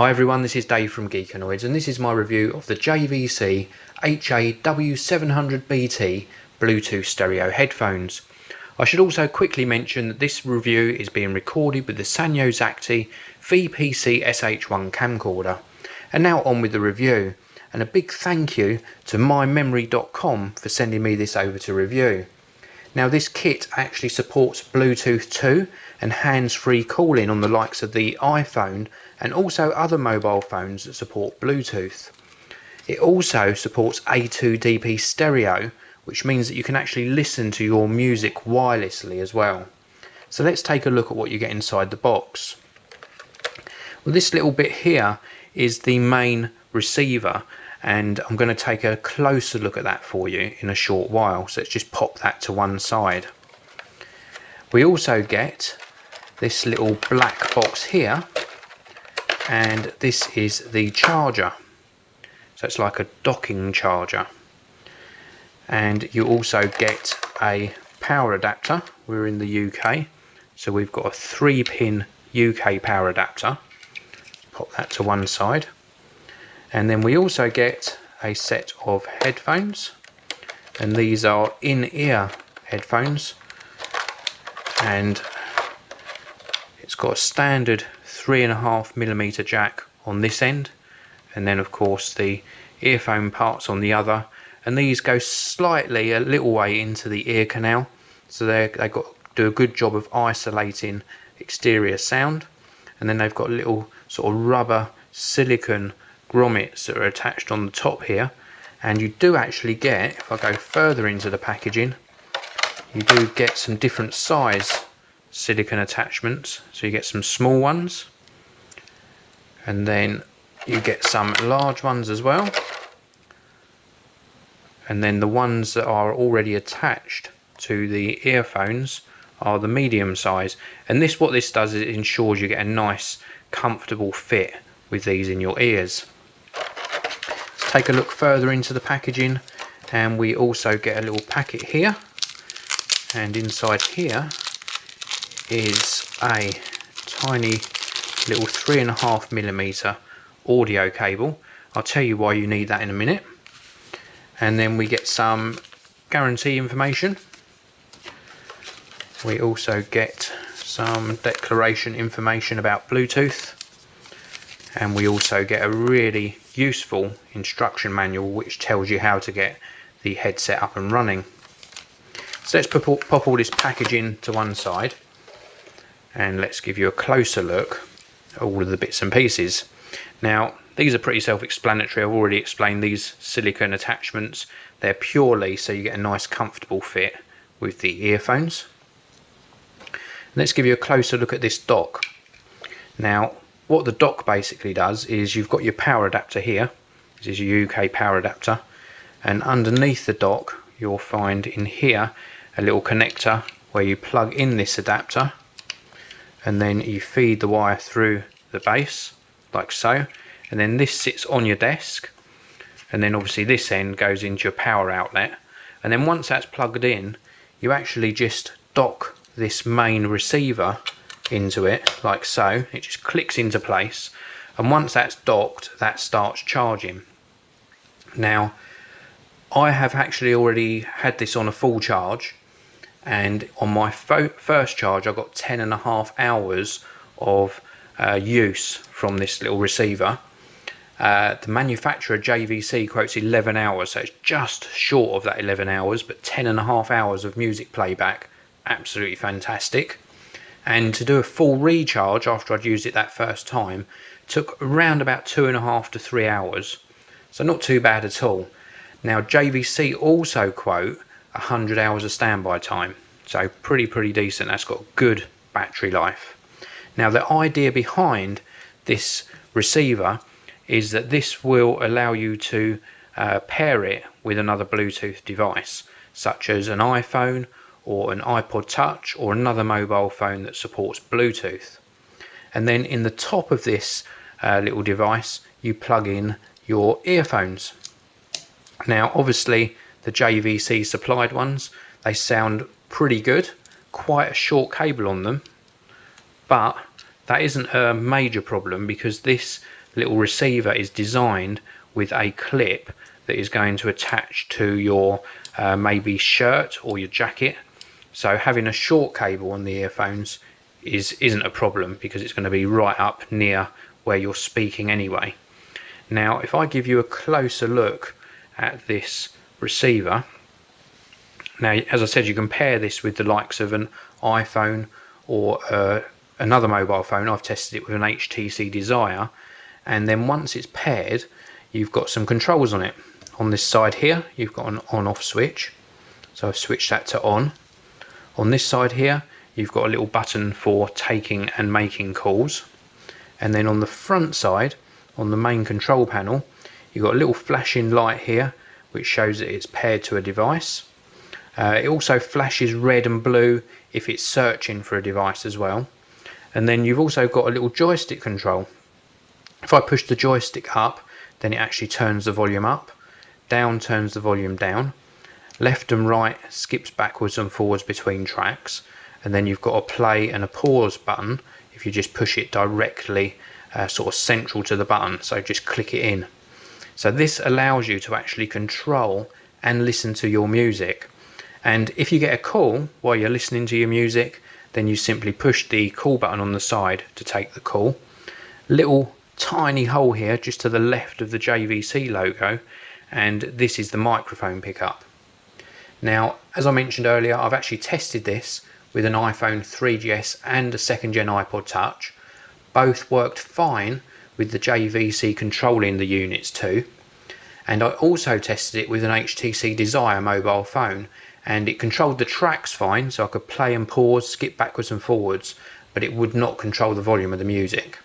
Hi everyone, this is Dave from Geekanoids and this is my review of the JVC HA-W700BT Bluetooth stereo headphones. I should also quickly mention that this review is being recorded with the Sanyo Zacti VPC SH1 camcorder. And now on with the review, and a big thank you to mymemory.com for sending me this over to review. Now this kit actually supports Bluetooth 2 and hands-free calling on the likes of the iPhone and also other mobile phones that support Bluetooth. It also supports A2DP stereo, which means that you can actually listen to your music wirelessly as well. So let's take a look at what you get inside the box. Well, this little bit here is the main receiver, and I'm going to take a closer look at that for you in a short while, so let's just pop that to one side. We also get this little black box here, and this is the charger, so it's like a docking charger. And you also get a power adapter. We're in the UK, so we've got a 3-pin UK power adapter. Pop that to one side. And then we also get a set of headphones, and these are in-ear headphones, and it's got a standard 3.5mm jack on this end, and then of course the earphone parts on the other, and these go slightly a little way into the ear canal, so they do a good job of isolating exterior sound. And then they've got little sort of rubber silicone grommets that are attached on the top here, and you do actually get, if I go further into the packaging, you do get some different size silicone attachments. So you get some small ones, and then you get some large ones as well, and then the ones that are already attached to the earphones are the medium size. And what this does is it ensures you get a nice comfortable fit with these in your ears. Let's take a look further into the packaging, and we also get a little packet here, and inside here is a tiny little 3.5mm audio cable. I'll tell you why you need that in a minute. And then we get some guarantee information. We also get some declaration information about Bluetooth, and we also get a really useful instruction manual which tells you how to get the headset up and running. So let's pop all this packaging to one side, and let's give you a closer look at all of the bits and pieces. Now these are pretty self-explanatory. I've already explained these silicone attachments. They're purely so you get a nice comfortable fit with the earphones. Let's give you a closer look at this dock. Now what the dock basically does is you've got your power adapter here. This is your UK power adapter, and underneath the dock you'll find in here a little connector where you plug in this adapter, and then you feed the wire through the base like so, and then this sits on your desk, and then obviously this end goes into your power outlet. And then once that's plugged in, you actually just dock this main receiver into it like so. It just clicks into place, and once that's docked, that starts charging. Now I have actually already had this on a full charge, and on my first charge I got 10.5 hours of use from this little receiver. The manufacturer JVC quotes 11 hours, so it's just short of that 11 hours, but 10.5 hours of music playback. Absolutely fantastic. And to do a full recharge after I'd used it that first time took around about 2.5 to 3 hours, so not too bad at all. Now JVC also quote 100 hours of standby time, so pretty decent. That's got good battery life. Now the idea behind this receiver is that this will allow you to pair it with another Bluetooth device, such as an iPhone or an iPod Touch or another mobile phone that supports Bluetooth. And then in the top of this little device you plug in your earphones. Now obviously the JVC supplied ones, they sound pretty good, quite a short cable on them, but that isn't a major problem because this little receiver is designed with a clip that is going to attach to your maybe shirt or your jacket. So having a short cable on the earphones isn't a problem, because it's going to be right up near where you're speaking anyway. Now if I give you a closer look at this receiver, now as I said, you compare this with the likes of an iPhone or another mobile phone. I've tested it with an HTC Desire, and then once it's paired, you've got some controls on it. On this side here, you've got an on-off switch, so I've switched that to on. On this side here, you've got a little button for taking and making calls, and then on the front side, on the main control panel, you've got a little flashing light here which shows that it's paired to a device. It also flashes red and blue if it's searching for a device as well. And then you've also got a little joystick control. If I push the joystick up, then it actually turns the volume up, down turns the volume down, left and right skips backwards and forwards between tracks, and then you've got a play and a pause button if you just push it directly sort of central to the button, so just click it in. So this allows you to actually control and listen to your music. And if you get a call while you're listening to your music, then you simply push the call button on the side to take the call. Little tiny hole here just to the left of the JVC logo, and this is the microphone pickup. Now, as I mentioned earlier, I've actually tested this with an iPhone 3GS and a 2nd gen iPod Touch. Both worked fine with the JVC controlling the units too. And I also tested it with an HTC Desire mobile phone, and it controlled the tracks fine, so I could play and pause, skip backwards and forwards, but it would not control the volume of the music.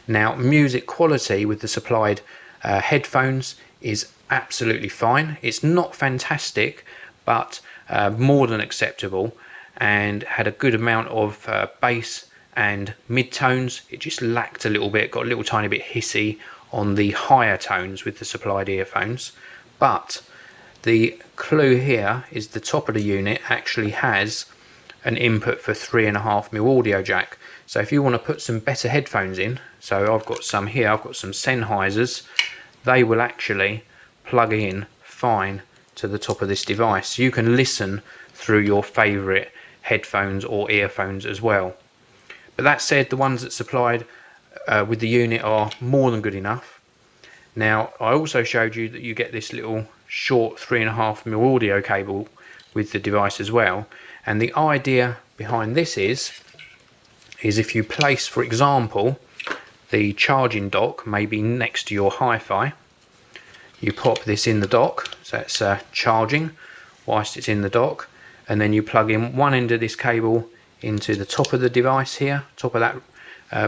Now, music quality with the supplied headphones is absolutely fine. It's not fantastic, but more than acceptable, and had a good amount of bass and mid-tones. It just lacked a little bit, got a little tiny bit hissy on the higher tones with the supplied earphones. But the clue here is the top of the unit actually has an input for 3.5mm audio jack. So if you want to put some better headphones in, so I've got some here, I've got some Sennheisers, they will actually plug in fine to the top of this device. You can listen through your favourite headphones or earphones as well. But that said, the ones that supplied with the unit are more than good enough. Now, I also showed you that you get this little short 3.5mm audio cable with the device as well, and the idea behind this is if you place, for example, the charging dock maybe next to your hi-fi, you pop this in the dock, so it's charging whilst it's in the dock, and then you plug in one end of this cable into the top of the device here, top of that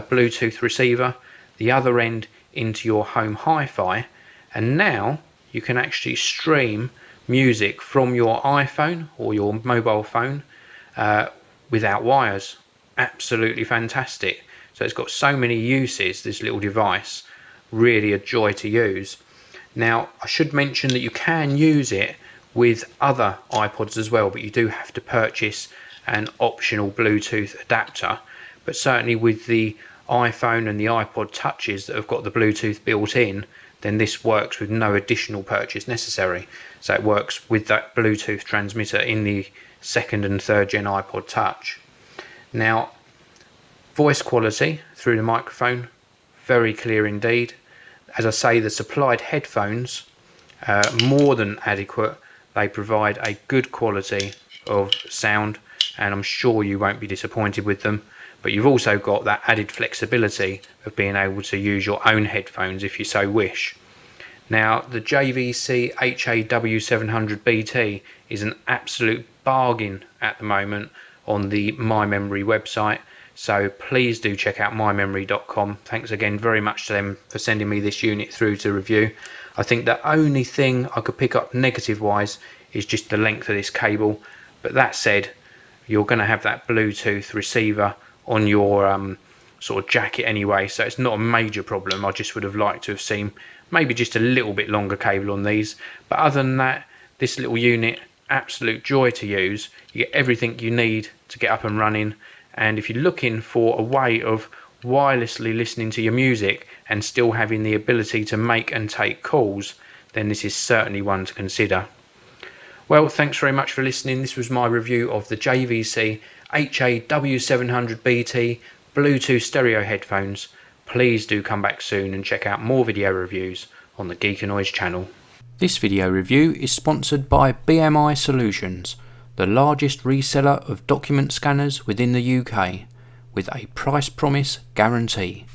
Bluetooth receiver, the other end into your home hi-fi, and now you can actually stream music from your iPhone or your mobile phone without wires. Absolutely fantastic. So it's got so many uses, this little device, really a joy to use. Now, I should mention that you can use it with other iPods as well, but you do have to purchase an optional Bluetooth adapter. But certainly with the iPhone and the iPod Touches that have got the Bluetooth built in, then this works with no additional purchase necessary. So it works with that Bluetooth transmitter in the 2nd and 3rd gen iPod Touch. Now, voice quality through the microphone, very clear indeed. As I say, the supplied headphones more than adequate. They provide a good quality of sound, and I'm sure you won't be disappointed with them. But you've also got that added flexibility of being able to use your own headphones if you so wish. Now, the JVC HA-W700BT is an absolute bargain at the moment on the My Memory website, so please do check out mymemory.com. Thanks again very much to them for sending me this unit through to review. I think the only thing I could pick up negative wise is just the length of this cable, but that said, you're going to have that Bluetooth receiver on your sort of jacket anyway, so it's not a major problem. I just would have liked to have seen maybe just a little bit longer cable on these, but other than that, this little unit, absolute joy to use. You get everything you need to get up and running, and if you're looking for a way of wirelessly listening to your music and still having the ability to make and take calls, then this is certainly one to consider. Well, thanks very much for listening. This was my review of the JVC HA-W700BT Bluetooth stereo headphones. Please do come back soon and check out more video reviews on the Geekanoids channel. This video review is sponsored by BMI Solutions, the largest reseller of document scanners within the UK, with a price promise guarantee.